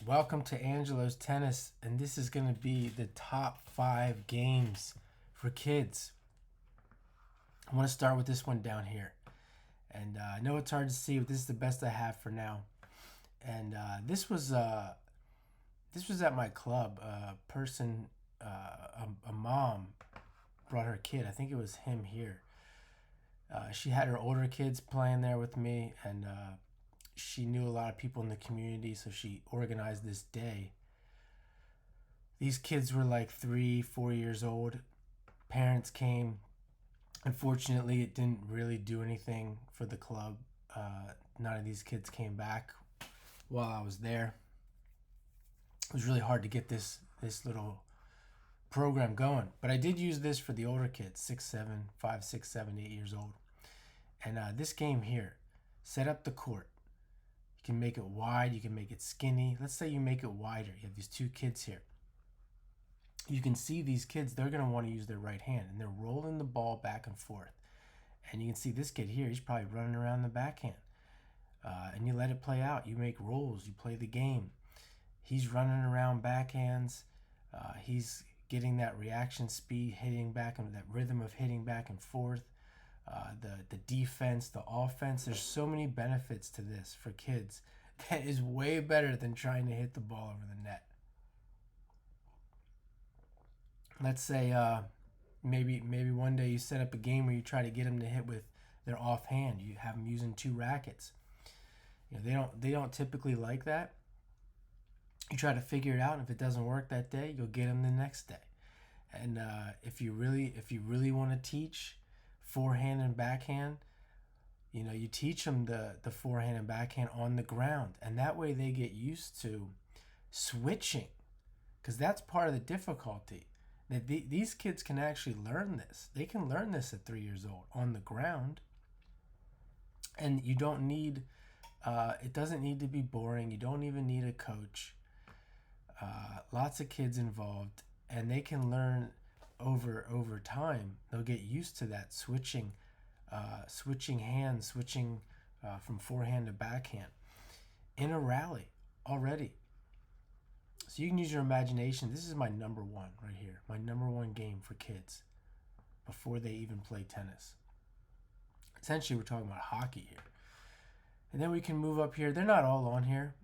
Welcome to Angelo's Tennis, and this is going to be the top 5 games for kids. I want to start with this one down here. And I know it's hard to see, but this is the best I have for now. And this was at my club. A mom brought her kid. I think it was him here. She had her older kids playing there with me, and she knew a lot of people in the community, so she organized this day. These kids were like 3-4 years old. Parents came. Unfortunately, it didn't really do anything for the club. None of these kids came back while I was there. It was really hard to get this little program going, but I did use this for the older kids, 5, 6, 7, 8 years old. And this game here, set up the court. You can make it wide, you can make it skinny. Let's say you make it wider. You have these 2 kids here. You can see these kids, they're going to want to use their right hand, and they're rolling the ball back and forth. And you can see this kid here, he's probably running around the backhand. And you let it play out. You make rolls, you play the game. He's running around backhands. He's getting that reaction speed, hitting back, and that rhythm of hitting back and forth. The defense, the offense. There's so many benefits to this for kids that is way better than trying to hit the ball over the net. Let's say maybe one day you set up a game where you try to get them to hit with their offhand. You have them using 2 rackets. They don't typically like that. You try to figure it out, and if it doesn't work that day, you'll get them the next day. And if you really want to teach forehand and backhand, you teach them the forehand and backhand on the ground, and that way they get used to switching, because that's part of the difficulty. That these kids can actually learn this. They can learn this at 3 years old on the ground, and you don't need. It doesn't need to be boring. You don't even need a coach. Lots of kids involved, and they can learn over time. They'll get used to that switching hands, switching from forehand to backhand in a rally already. So you can use your imagination. This is my number 1 right here. My number 1 game for kids before they even play tennis. Essentially, we're talking about hockey here. And then we can move up here. They're not all on here.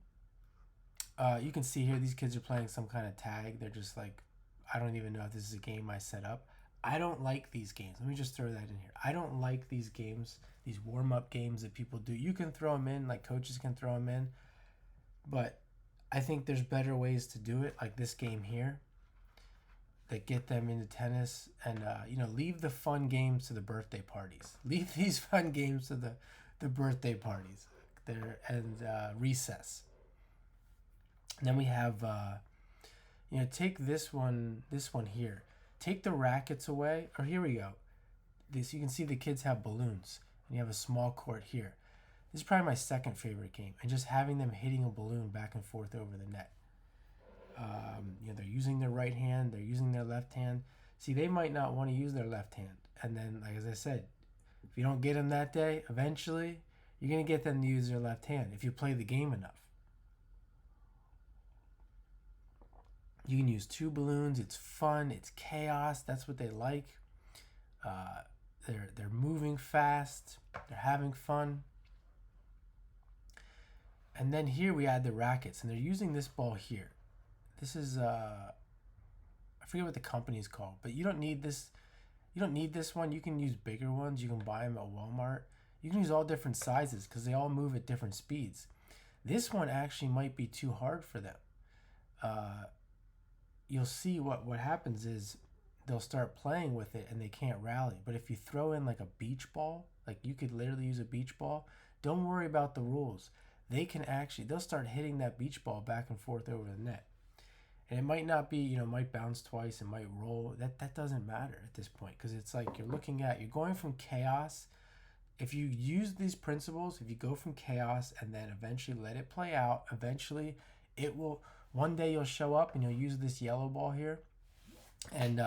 You can see here these kids are playing some kind of tag. They're just like, I don't even know if this is a game I set up. I don't like these games. Let me just throw that in here. I don't like these games, these warm-up games that people do. You can throw them in, like coaches can throw them in. But I think there's better ways to do it, like this game here, that get them into tennis. And, leave the fun games to the birthday parties. Leave these fun games to the birthday parties and recess. And then we have, take this one here. Take the rackets away. Or here we go. You can see the kids have balloons. And you have a small court here. This is probably my second favorite game. And just having them hitting a balloon back and forth over the net. They're using their right hand. They're using their left hand. See, they might not want to use their left hand. And then, like as I said, if you don't get them that day, eventually you're going to get them to use their left hand if you play the game enough. You can use 2 balloons. It's fun. It's chaos. That's what they like. They're moving fast. They're having fun. And then here we add the rackets, and they're using this ball here. This is I forget what the company's called, but you don't need this. You don't need this one. You can use bigger ones. You can buy them at Walmart. You can use all different sizes because they all move at different speeds. This one actually might be too hard for them. You'll see what happens is they'll start playing with it and they can't rally. But if you throw in like a beach ball, like you could literally use a beach ball, don't worry about the rules. They'll start hitting that beach ball back and forth over the net. And it might not be, might bounce twice, it might roll. That doesn't matter at this point, because it's like you're going from chaos. If you use these principles, if you go from chaos and then eventually let it play out, eventually it will, one day you'll show up and you'll use this yellow ball here, and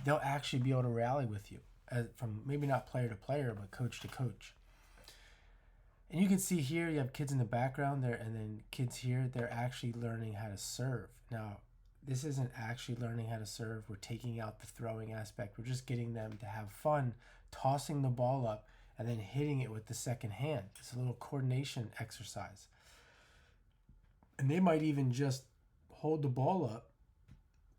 they'll actually be able to rally with you, from maybe not player to player, but coach to coach. And you can see here you have kids in the background there, and then kids here, they're actually learning how to serve. Now, this isn't actually learning how to serve. We're taking out the throwing aspect. We're just getting them to have fun tossing the ball up and then hitting it with the second hand. It's a little coordination exercise. And they might even just hold the ball up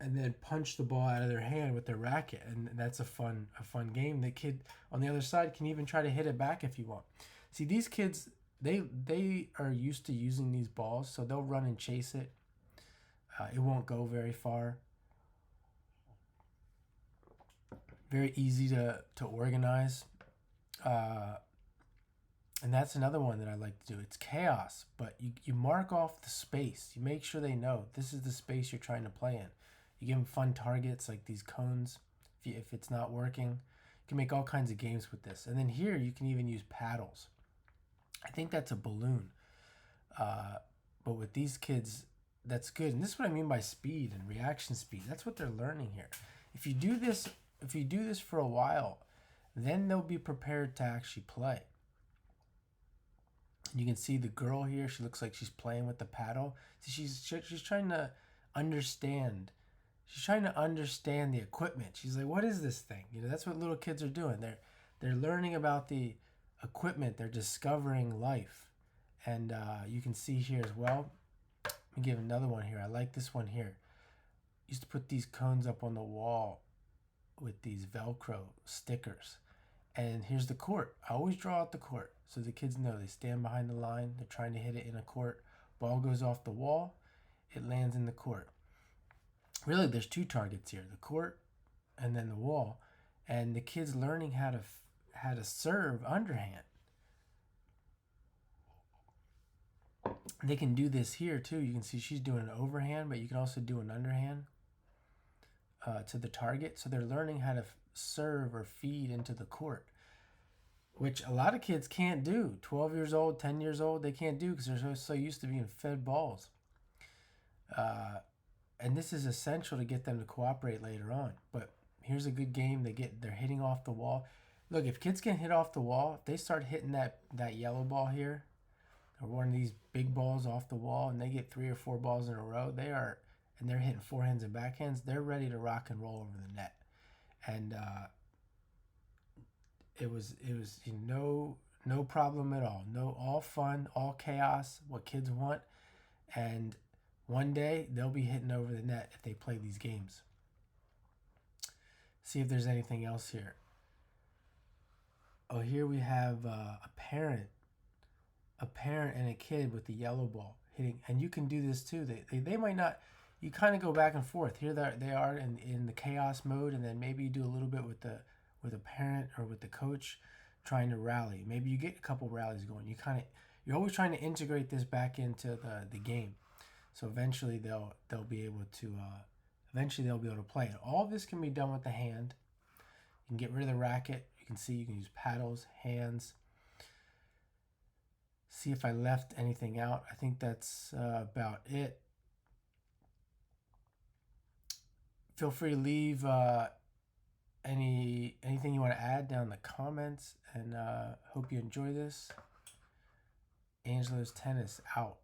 and then punch the ball out of their hand with their racket, and that's a fun game. The kid on the other side can even try to hit it back if you want. See, these kids, they are used to using these balls, so they'll run and chase it. It won't go very far. Very easy to organize. And that's another one that I like to do. It's chaos, but you mark off the space. You make sure they know this is the space you're trying to play in. You give them fun targets like these cones. If it's not working, you can make all kinds of games with this. And then here you can even use paddles. I think that's a balloon. But with these kids, that's good. And this is what I mean by speed and reaction speed. That's what they're learning here. If you do this for a while, then they'll be prepared to actually play. You can see the girl here. She looks like she's playing with the paddle. See, she's trying to understand. She's trying to understand the equipment. She's like, "What is this thing?" That's what little kids are doing. They're learning about the equipment. They're discovering life, and you can see here as well. Let me give another one here. I like this one here. Used to put these cones up on the wall with these Velcro stickers. And here's the court. I always draw out the court so the kids know they stand behind the line. They're trying to hit it in a court. Ball goes off the wall. It lands in the court. Really, there's two targets here, the court and then the wall. And the kids learning how to serve underhand. They can do this here too. You can see she's doing an overhand, but you can also do an underhand to the target. So they're learning how to serve or feed into the court, which a lot of kids can't do. 12 years old, 10 years old, they can't do because they're so used to being fed balls. And this is essential to get them to cooperate later on. But here's a good game. They're hitting off the wall. Look, if kids can hit off the wall, if they start hitting that yellow ball here, or one of these big balls off the wall, and they get 3 or 4 balls in a row, they're hitting forehands and backhands, they're ready to rock and roll over the net. And it was no problem at all. All fun, all chaos, what kids want. And one day they'll be hitting over the net if they play these games. See if there's anything else here. Oh, here we have a parent and a kid with the yellow ball hitting, and you can do this too. They might not. You kind of go back and forth. Here they are in the chaos mode, and then maybe you do a little bit with a parent or with the coach trying to rally. Maybe you get a couple rallies going. You're always trying to integrate this back into the game. So eventually they'll be able to play. And all this can be done with the hand. You can get rid of the racket. You can see you can use paddles, hands. See if I left anything out. I think that's about it. Feel free to leave anything you want to add down in the comments, and hope you enjoy this. Angelo's Tennis out.